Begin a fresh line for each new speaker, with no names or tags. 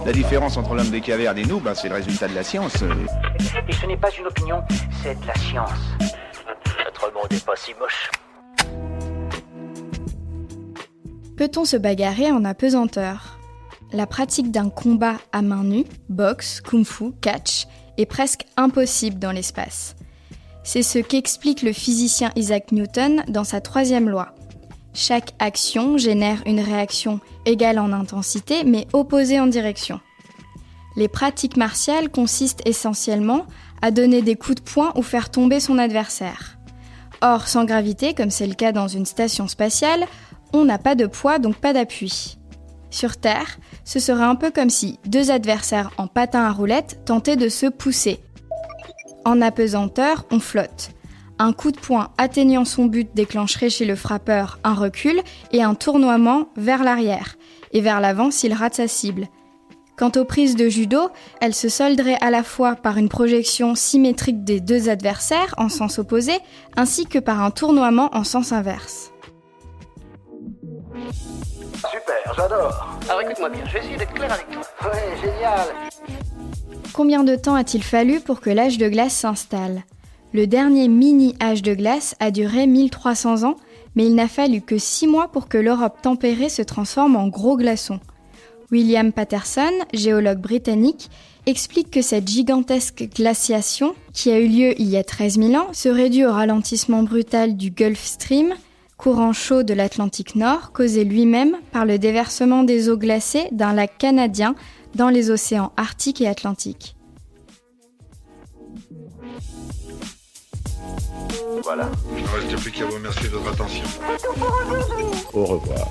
La différence entre l'homme des cavernes et nous, c'est le résultat de la science.
Et ce n'est pas une opinion, c'est de la science.
Notre monde n'est pas si moche.
Peut-on se bagarrer en apesanteur ? La pratique d'un combat à main nue, boxe, kung-fu, catch, est presque impossible dans l'espace. C'est ce qu'explique le physicien Isaac Newton dans sa troisième loi. Chaque action génère une réaction égale en intensité mais opposée en direction. Les pratiques martiales consistent essentiellement à donner des coups de poing ou faire tomber son adversaire. Or, sans gravité, comme c'est le cas dans une station spatiale, on n'a pas de poids donc pas d'appui. Sur Terre, ce serait un peu comme si deux adversaires en patin à roulettes tentaient de se pousser. En apesanteur, on flotte. Un coup de poing atteignant son but déclencherait chez le frappeur un recul et un tournoiement vers l'arrière, et vers l'avant s'il rate sa cible. Quant aux prises de judo, elles se solderaient à la fois par une projection symétrique des deux adversaires en sens opposé, ainsi que par un tournoiement en sens inverse.
Super, j'adore. Alors écoute-moi bien, je vais essayer d'être clair avec toi.
Ouais, génial.
Combien de temps a-t-il fallu pour que l'âge de glace s'installe ? Le dernier mini-âge de glace a duré 1300 ans, mais il n'a fallu que 6 mois pour que l'Europe tempérée se transforme en gros glaçons. William Patterson, géologue britannique, explique que cette gigantesque glaciation, qui a eu lieu il y a 13 000 ans, serait due au ralentissement brutal du Gulf Stream, courant chaud de l'Atlantique Nord, causé lui-même par le déversement des eaux glacées d'un lac canadien dans les océans Arctique et Atlantique.
Voilà.
Il ne reste plus qu'à vous remercier de votre attention.
Au revoir.